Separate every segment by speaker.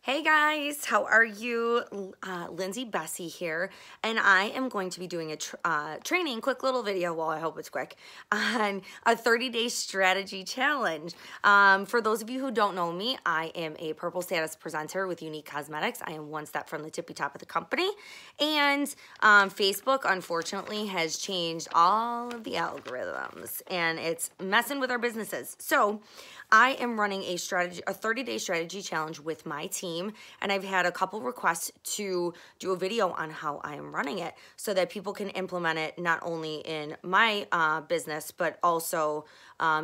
Speaker 1: Hey guys, how are you? Lindsay Bessie here, and I am going to be doing a quick little video, well I hope it's quick, on a 30-day strategy challenge. For those of you who don't know me, I am a purple status presenter with Unique Cosmetics. I am one step from the tippy top of the company, and Facebook unfortunately has changed all of the algorithms, and it's messing with our businesses. So I am running a 30-day strategy challenge with my team, and I've had a couple requests to do a video on how I am running it so that people can implement it not only in my business, but also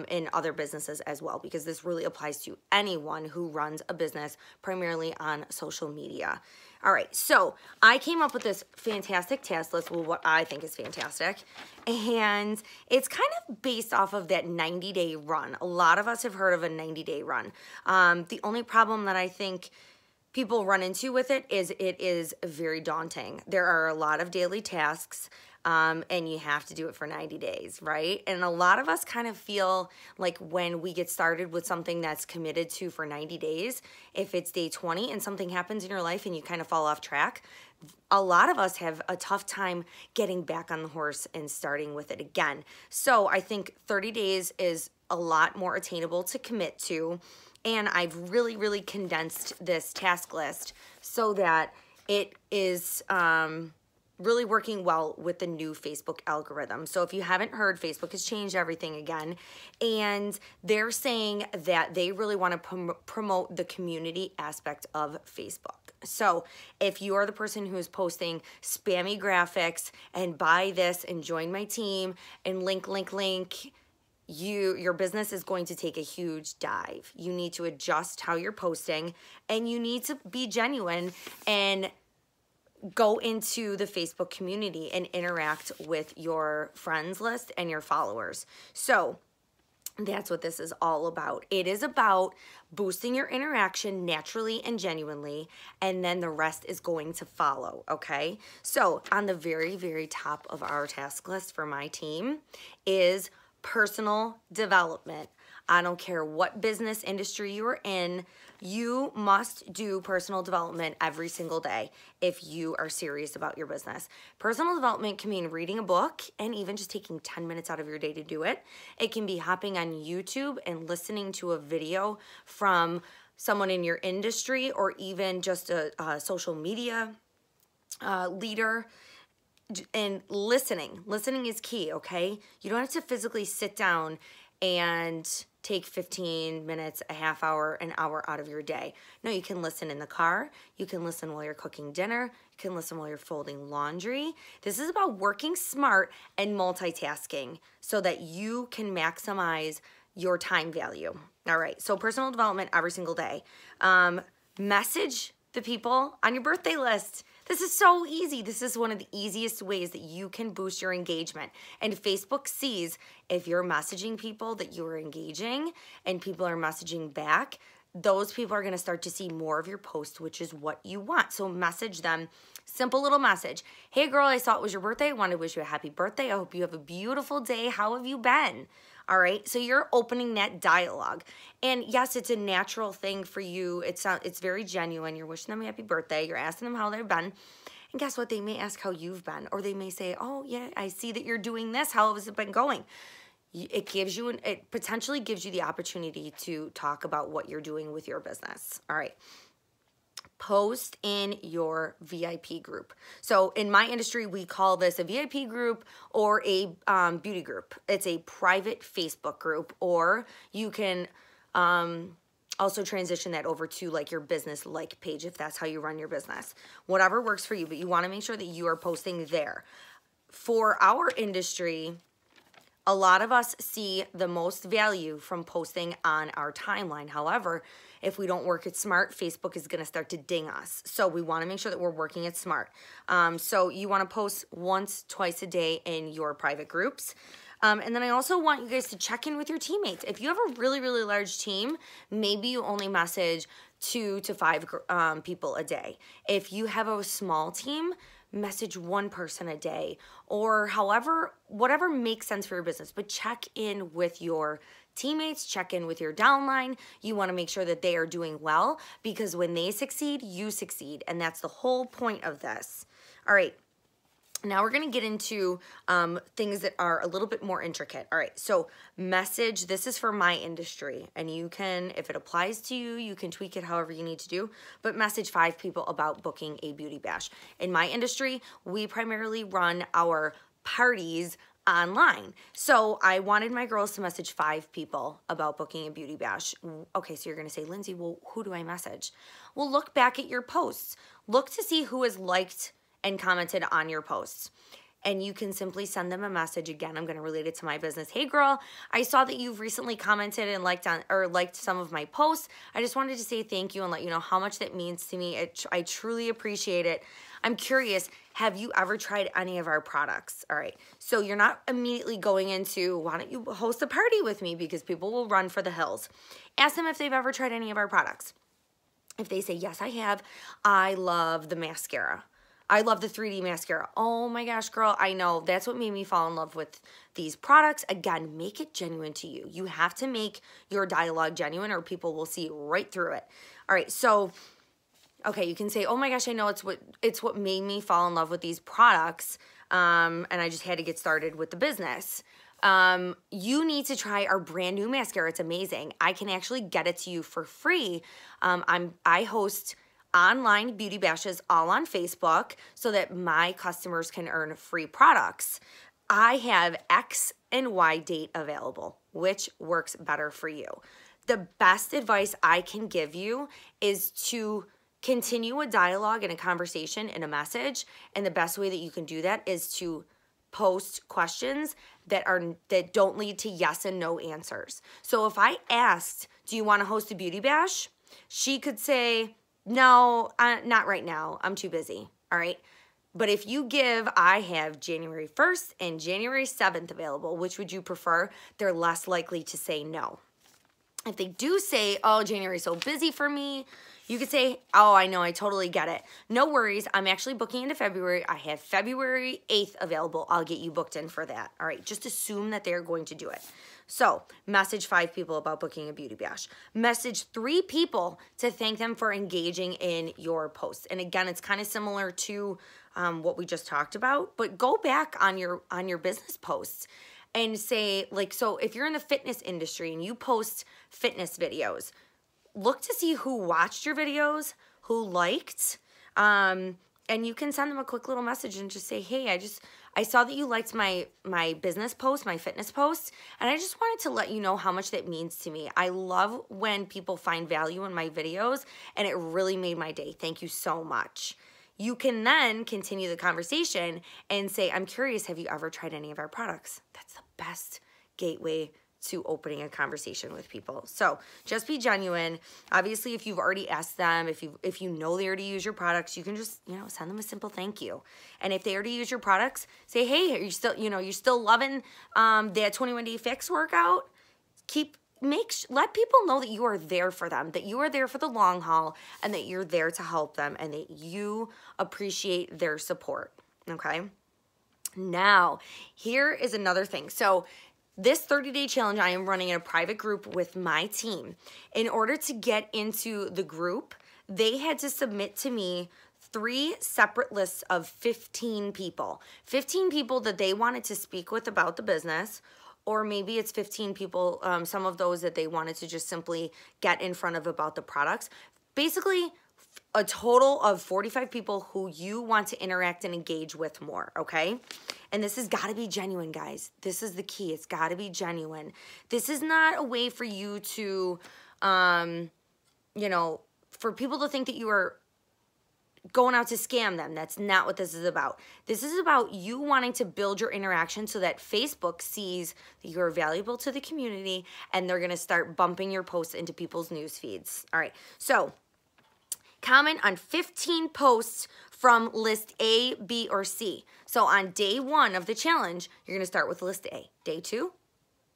Speaker 1: in other businesses as well, because this really applies to anyone who runs a business primarily on social media. All right, so I came up with this fantastic task list, well, what I think is fantastic, and it's kind of based off of that 90-day run. A lot of us have heard of a 90-day run. The only problem that I think people run into with it is very daunting. There are a lot of daily tasks, and you have to do it for 90 days, right? And a lot of us kind of feel like when we get started with something that's committed to for 90 days, if it's day 20 and something happens in your life and you kind of fall off track, a lot of us have a tough time getting back on the horse and starting with it again. So I think 30 days is a lot more attainable to commit to, and I've really condensed this task list so that it is really working well with the new Facebook algorithm. So if you haven't heard, Facebook has changed everything again, and they're saying that they really want to promote the community aspect of Facebook. So if you are the person who is posting spammy graphics and buy this and join my team and link, your business is going to take a huge dive. You need to adjust how you're posting, and you need to be genuine and go into the Facebook community and interact with your friends list and your followers. So that's what this is all about. It is about boosting your interaction naturally and genuinely, and then the rest is going to follow, okay? So on the very top of our task list for my team is personal development. I don't care what business industry you are in, you must do personal development every single day if you are serious about your business. Personal development can mean reading a book and even just taking 10 minutes out of your day to do it. It can be hopping on YouTube and listening to a video from someone in your industry, or even just a social media leader. And listening is key, okay? You don't have to physically sit down and take 15 minutes, a half hour, an hour out of your day. No, you can listen in the car. You can listen while you're cooking dinner. You can listen while you're folding laundry. This is about working smart and multitasking so that you can maximize your time value. All right, so personal development every single day. Message the people on your birthday list. This is so easy. This is one of the easiest ways that you can boost your engagement. And Facebook sees if you're messaging people that you're engaging and people are messaging back, those people are going to start to see more of your posts, which is what you want. So message them. Simple little message. Hey girl, I saw it was your birthday. I want to wish you a happy birthday. I hope you have a beautiful day. How have you been? All right, so you're opening that dialogue. And yes, it's a natural thing for you. It's very genuine. You're wishing them a happy birthday. You're asking them how they've been. And guess what? They may ask how you've been. Or they may say, oh, yeah, I see that you're doing this. How has it been going? It potentially gives you the opportunity to talk about what you're doing with your business. All right. Post in your VIP group. So in my industry, we call this a VIP group or a beauty group. It's a private Facebook group, or you can also transition that over to like your business like page if that's how you run your business. Whatever works for you, but you want to make sure that you are posting there. For our industry, a lot of us see the most value from posting on our timeline. However, if we don't work it smart, Facebook is going to start to ding us. So we want to make sure that we're working it smart. So you want to post once, twice a day in your private groups. And then I also want you guys to check in with your teammates. If you have a really large team, maybe you only message 2 to 5 people a day. If you have a small team, message one person a day, or whatever makes sense for your business, but check in with your teammates, check in with your downline. You want to make sure that they are doing well, because when they succeed, you succeed. And that's the whole point of this. All right. Now we're going to get into things that are a little bit more intricate. All right, so message, this is for my industry, and you can, if it applies to you, you can tweak it however you need to do, but message 5 people about booking a beauty bash. In my industry, we primarily run our parties online. So I wanted my girls to message 5 people about booking a beauty bash. Okay, so you're going to say, Lindsay, well, who do I message? Well, look back at your posts. Look to see who has liked and commented on your posts. And you can simply send them a message. Again, I'm going to relate it to my business. Hey girl, I saw that you've recently commented and liked some of my posts. I just wanted to say thank you and let you know how much that means to me. I truly appreciate it. I'm curious, have you ever tried any of our products? All right, so you're not immediately going into, why don't you host a party with me, because people will run for the hills. Ask them if they've ever tried any of our products. If they say, yes, I have, I love the mascara. I love the 3D mascara. Oh my gosh, girl, I know. That's what made me fall in love with these products. Again, make it genuine to you. You have to make your dialogue genuine or people will see right through it. All right, so, okay, you can say, oh my gosh, I know it's what made me fall in love with these products, and I just had to get started with the business. You need to try our brand new mascara. It's amazing. I can actually get it to you for free. I host online beauty bashes all on Facebook so that my customers can earn free products. I have X and Y date available, which works better for you. The best advice I can give you is to continue a dialogue and a conversation and a message. And the best way that you can do that is to post questions that don't lead to yes and no answers. So if I asked, do you want to host a beauty bash? She could say, no, not right now. I'm too busy. All right. But if you give, I have January 1st and January 7th available, which would you prefer? They're less likely to say no. If they do say, oh, January's so busy for me, you could say, oh, I know, I totally get it. No worries, I'm actually booking into February. I have February 8th available. I'll get you booked in for that. All right, just assume that they're going to do it. So message 5 people about booking a beauty bash. Message 3 people to thank them for engaging in your posts. And again, it's kind of similar to what we just talked about, but go back on your business posts and say, like, so if you're in the fitness industry and you post fitness videos, look to see who watched your videos, who liked, and you can send them a quick little message and just say, hey, I saw that you liked my business post, my fitness post, and I just wanted to let you know how much that means to me. I love when people find value in my videos, and it really made my day. Thank you so much. You can then continue the conversation and say, I'm curious, have you ever tried any of our products? That's the best gateway to opening a conversation with people. So just be genuine. Obviously, if you've already asked them, if you know they already use your products, you can just, send them a simple thank you. And if they already use your products, say, hey, are you still, you're still loving that 21-day fix workout? Let people know that you are there for them, that you are there for the long haul, and that you're there to help them, and that you appreciate their support, okay? Now, here is another thing. So this 30-day challenge, I am running in a private group with my team. In order to get into the group, they had to submit to me 3 separate lists of 15 people. 15 people that they wanted to speak with about the business, or maybe it's 15 people, some of those that they wanted to just simply get in front of about the products. Basically, a total of 45 people who you want to interact and engage with more, okay? And this has got to be genuine, guys. This is the key. It's got to be genuine. This is not a way for you to, for people to think that you are going out to scam them. That's not what this is about. This is about you wanting to build your interaction so that Facebook sees that you're valuable to the community and they're going to start bumping your posts into people's news feeds. All right. So comment on 15 posts from list A, B, or C. So on day 1 of the challenge, you're going to start with list A. Day 2,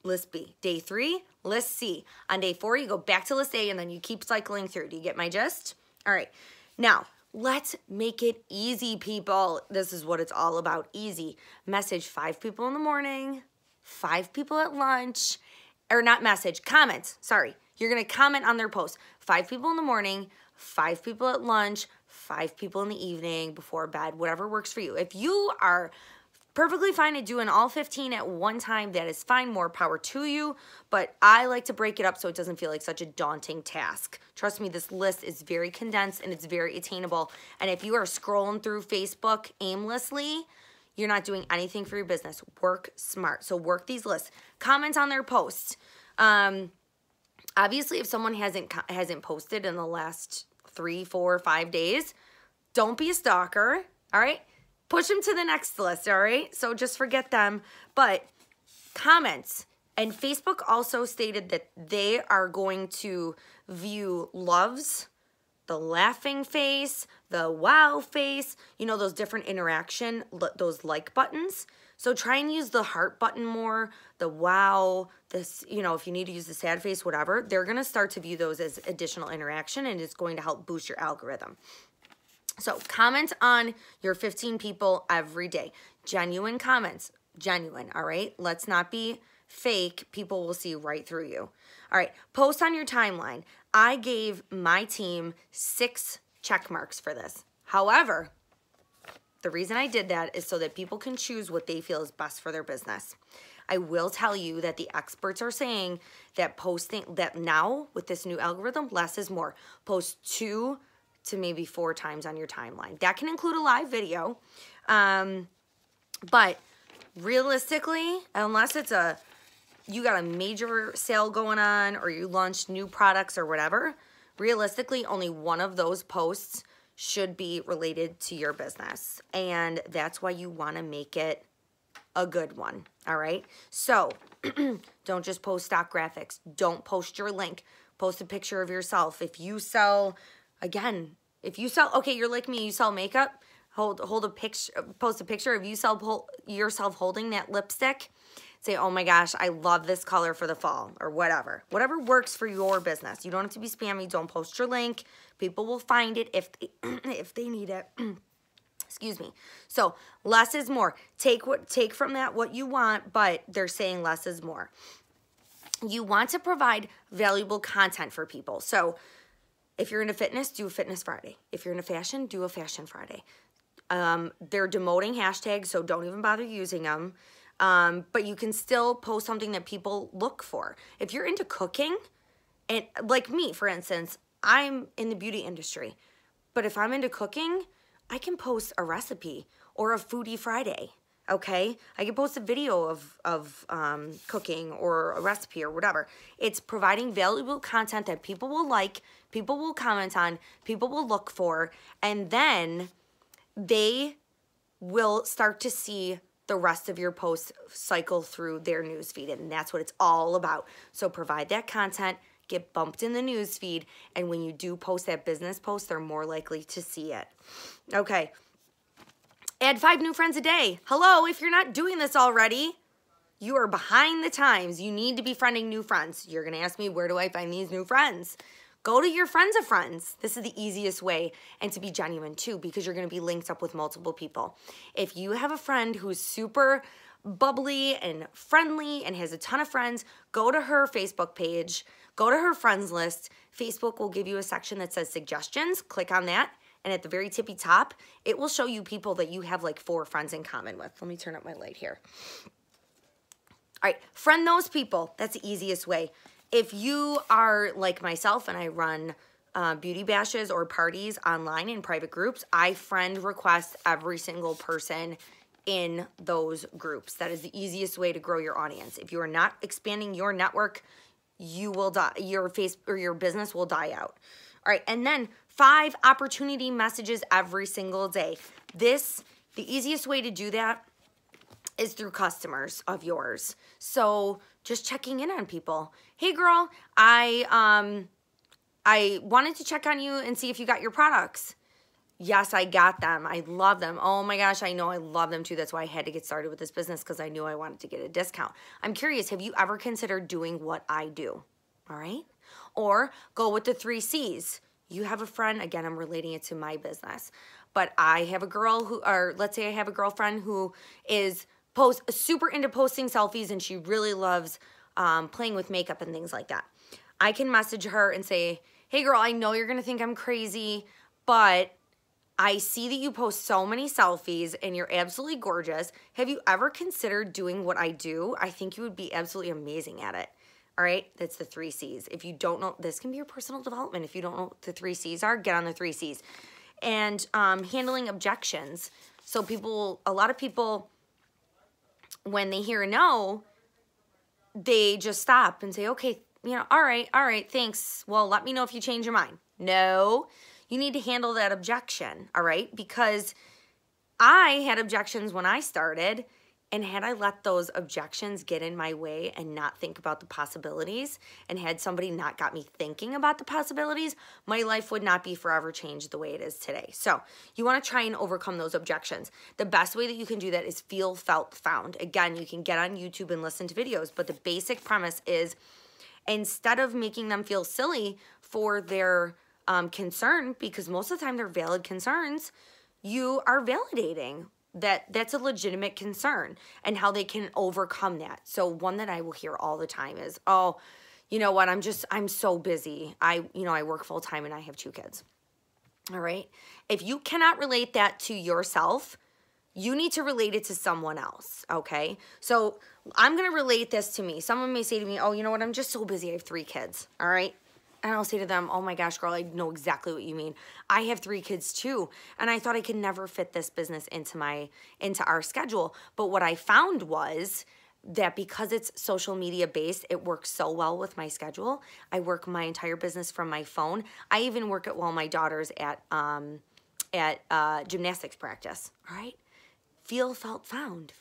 Speaker 1: list B. Day 3, list C. On day 4, you go back to list A and then you keep cycling through. Do you get my gist? All right. Now, let's make it easy, people. This is what it's all about, easy. Message 5 people in the morning, 5 people at lunch, or not message, comments, sorry. You're gonna comment on their post. 5 people in the morning, 5 people at lunch, 5 people in the evening, before bed, whatever works for you. If you are perfectly fine at doing all 15 at one time, that is fine, more power to you, but I like to break it up so it doesn't feel like such a daunting task. Trust me, this list is very condensed and it's very attainable, and if you are scrolling through Facebook aimlessly, you're not doing anything for your business. Work smart. So work these lists. Comment on their posts. Obviously, if someone hasn't posted in the last 3, 4, 5 days, don't be a stalker, all right? Push them to the next list, all right? So just forget them. But comments. And Facebook also stated that they are going to view loves, the laughing face, the wow face, you know, those different interaction, those like buttons. So try and use the heart button more, the wow, this, you know, if you need to use the sad face, whatever, they're going to start to view those as additional interaction, and it's going to help boost your algorithm. So comment on your 15 people every day. Genuine comments, genuine, all right? Let's not be fake. People will see right through you. All right, post on your timeline. I gave my team 6 check marks for this. However, the reason I did that is so that people can choose what they feel is best for their business. I will tell you that the experts are saying that posting, that now with this new algorithm, less is more. Post 2 to maybe 4 times on your timeline. That can include a live video. But realistically, unless it's you got a major sale going on or you launched new products or whatever, realistically, only one of those posts should be related to your business. And that's why you want to make it a good one, all right? So don't just post stock graphics. Don't post your link. Post a picture of yourself. If you sell, again, okay, you're like me, you sell makeup, hold a picture, post a picture of you yourself holding that lipstick. Say, oh my gosh, I love this color for the fall, or whatever. Whatever works for your business. You don't have to be spammy. Don't post your link. People will find it if they need it. Excuse me. So less is more. Take from that what you want, but they're saying less is more. You want to provide valuable content for people. So if you're into fitness, do a Fitness Friday. If you're into fashion, do a Fashion Friday. They're demoting hashtags, so don't even bother using them. But you can still post something that people look for. If you're into cooking, and like me, for instance, I'm in the beauty industry. But if I'm into cooking, I can post a recipe or a Foodie Friday, okay? I can post a video of cooking or a recipe or whatever. It's providing valuable content that people will like, people will comment on, people will look for, and then they will start to see the rest of your posts cycle through their newsfeed, and that's what it's all about. So provide that content, get bumped in the newsfeed, and when you do post that business post, they're more likely to see it. Okay. Add 5 new friends a day. Hello, if you're not doing this already, you are behind the times. You need to be friending new friends. You're going to ask me, where do I find these new friends? Go to your friends of friends. This is the easiest way, and to be genuine too, because you're going to be linked up with multiple people. If you have a friend who's super bubbly and friendly and has a ton of friends, go to her Facebook page, go to her friends list. Facebook will give you a section that says suggestions. Click on that, and at the very tippy top, it will show you people that you have like 4 friends in common with. Let me turn up my light here. All right, friend those people. That's the easiest way. If you are like myself and I run beauty bashes or parties online in private groups, I friend request every single person in those groups. That is the easiest way to grow your audience. If you are not expanding your network, you will die. Your business will die out. All right, and then 5 opportunity messages every single day. The easiest way to do that is through customers of yours. So just checking in on people. Hey girl, I wanted to check on you and see if you got your products. Yes, I got them. I love them. Oh my gosh, I know I love them too. That's why I had to get started with this business, because I knew I wanted to get a discount. I'm curious, have you ever considered doing what I do? All right? Or go with the 3 C's. You have a friend, again, I'm relating it to my business, but I have a girl who, or let's say I have a girlfriend who is super into posting selfies, and she really loves playing with makeup and things like that. I can message her and say, hey girl, I know you're gonna think I'm crazy, but I see that you post so many selfies and you're absolutely gorgeous. Have you ever considered doing what I do? I think you would be absolutely amazing at it. All right, that's the 3 C's. If you don't know, this can be your personal development. If you don't know what the 3 C's are, get on the 3 C's. And handling objections. So a lot of people, when they hear a no, they just stop and say, okay, all right, thanks. Well, let me know if you change your mind. No, you need to handle that objection, all right? Because I had objections when I started, and had I let those objections get in my way and not think about the possibilities, and had somebody not got me thinking about the possibilities, my life would not be forever changed the way it is today. So you want to try and overcome those objections. The best way that you can do that is feel, felt, found. Again, you can get on YouTube and listen to videos, but the basic premise is instead of making them feel silly for their concern, because most of the time they're valid concerns, you are validating that that's a legitimate concern and how they can overcome that. So one that I will hear all the time is, oh, you know what, I'm so busy. I work full time and I have 2 kids. All right. If you cannot relate that to yourself, you need to relate it to someone else. Okay. So I'm going to relate this to me. Someone may say to me, oh, you know what, I'm just so busy. I have 3 kids. All right. And I'll say to them, oh my gosh, girl, I know exactly what you mean. I have 3 kids too. And I thought I could never fit this business into our schedule. But what I found was that because it's social media based, it works so well with my schedule. I work my entire business from my phone. I even work it while my daughter's at gymnastics practice. All right. Feel, felt, found.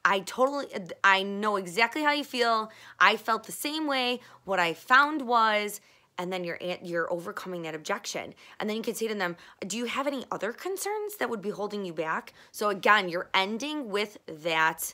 Speaker 1: I know exactly how you feel. I felt the same way. What I found was, and then you're overcoming that objection. And then you can say to them, do you have any other concerns that would be holding you back? So again, you're ending with that,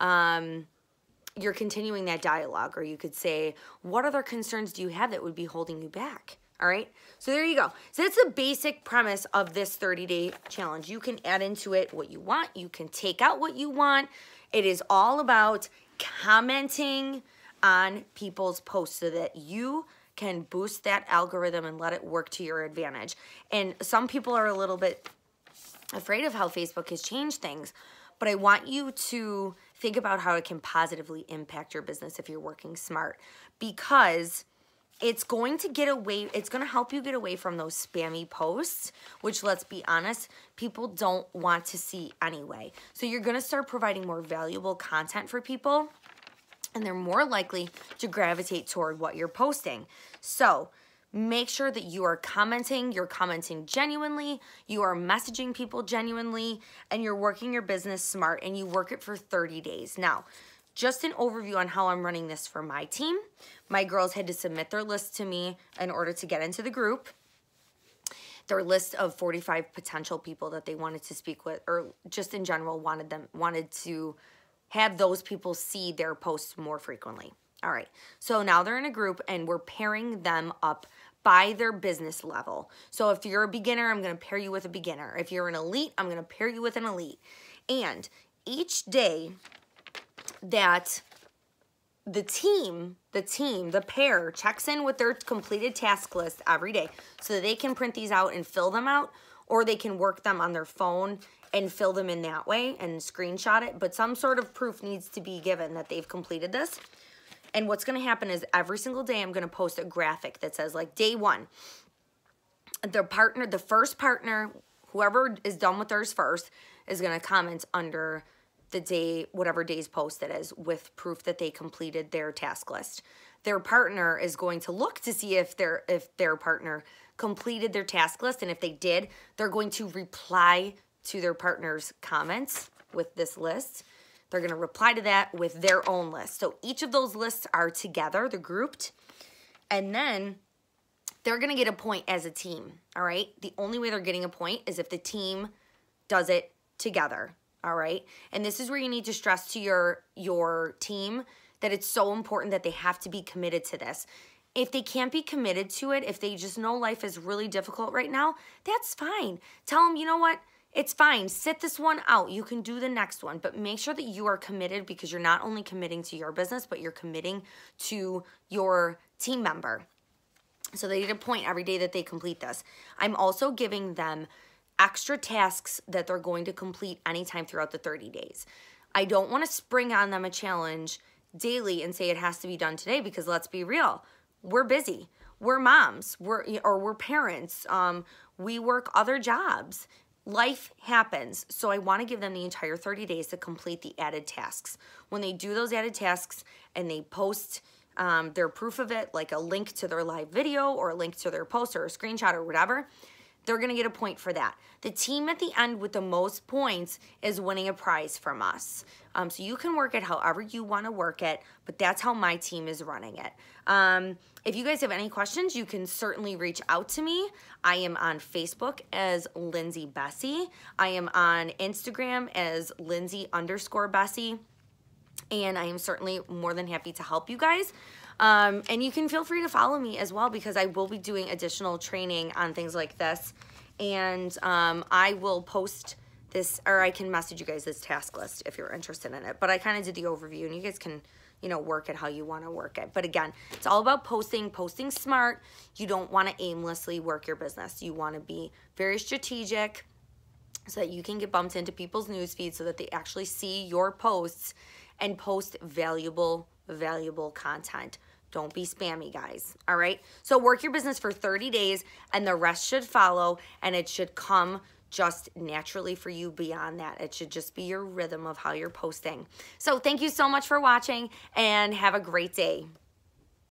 Speaker 1: you're continuing that dialogue. Or you could say, what other concerns do you have that would be holding you back? All right, so there you go. So that's the basic premise of this 30-day challenge. You can add into it what you want. You can take out what you want. It is all about commenting on people's posts so that you can boost that algorithm and let it work to your advantage. And some people are a little bit afraid of how Facebook has changed things, but I want you to think about how it can positively impact your business if you're working smart, because it's going to help you get away from those spammy posts, which, let's be honest, people don't want to see anyway. So you're going to start providing more valuable content for people, and they're more likely to gravitate toward what you're posting. So make sure that you're commenting genuinely, you are messaging people genuinely, and you're working your business smart, and you work it for 30 days. Now, just an overview on how I'm running this for my team. My girls had to submit their list to me in order to get into the group. Their list of 45 potential people that they wanted to speak with, or just in general wanted to have those people see their posts more frequently. All right, so now they're in a group and we're pairing them up by their business level. So if you're a beginner, I'm gonna pair you with a beginner. If you're an elite, I'm gonna pair you with an elite. And each day that the pair checks in with their completed task list every day so that they can print these out and fill them out, or they can work them on their phone and fill them in that way and screenshot it. But some sort of proof needs to be given that they've completed this. And what's going to happen is every single day I'm going to post a graphic that says, like, day 1, the first partner, whoever is done with theirs first, is going to comment under the day, whatever day's post it is, with proof that they completed their task list. Their partner is going to look to see if their partner completed their task list, and if they did, they're going to reply to their partner's comments with this list. They're going to reply to that with their own list. So each of those lists are together, they're grouped, and then they're going to get a point as a team, all right? The only way they're getting a point is if the team does it together. All right. And this is where you need to stress to your team that it's so important that they have to be committed to this. If they can't be committed to it, if they just know life is really difficult right now, that's fine. Tell them, you know what? it's fine. Sit this one out. You can do the next one, but make sure that you are committed, because you're not only committing to your business, but you're committing to your team member. So they need a point every day that they complete this. I'm also giving them extra tasks that they're going to complete anytime throughout the 30 days. I don't want to spring on them a challenge daily and say it has to be done today, because let's be real, we're busy. We're moms, we're parents, we work other jobs. Life happens. So I want to give them the entire 30 days to complete the added tasks. When they do those added tasks and they post their proof of it, like a link to their live video or a link to their post or a screenshot or whatever, they're going to get a point for that. The team at the end with the most points is winning a prize from us. So you can work it however you want to work it, but that's how my team is running it. If you guys have any questions, you can certainly reach out to me. I am on Facebook as Lindsay Bessie. I am on Instagram as Lindsay_Bessie. And I am certainly more than happy to help you guys. And you can feel free to follow me as well, because I will be doing additional training on things like this. And I will post this, or I can message you guys this task list if you're interested in it. But I kind of did the overview, and you guys can, you know, work it how you want to work it. But again, it's all about posting smart. You don't want to aimlessly work your business. You want to be very strategic so that you can get bumped into people's news feeds so that they actually see your posts and post valuable content. Don't be spammy, guys. All right? So work your business for 30 days, and the rest should follow, and it should come just naturally for you beyond that. It should just be your rhythm of how you're posting. So thank you so much for watching, and have a great day.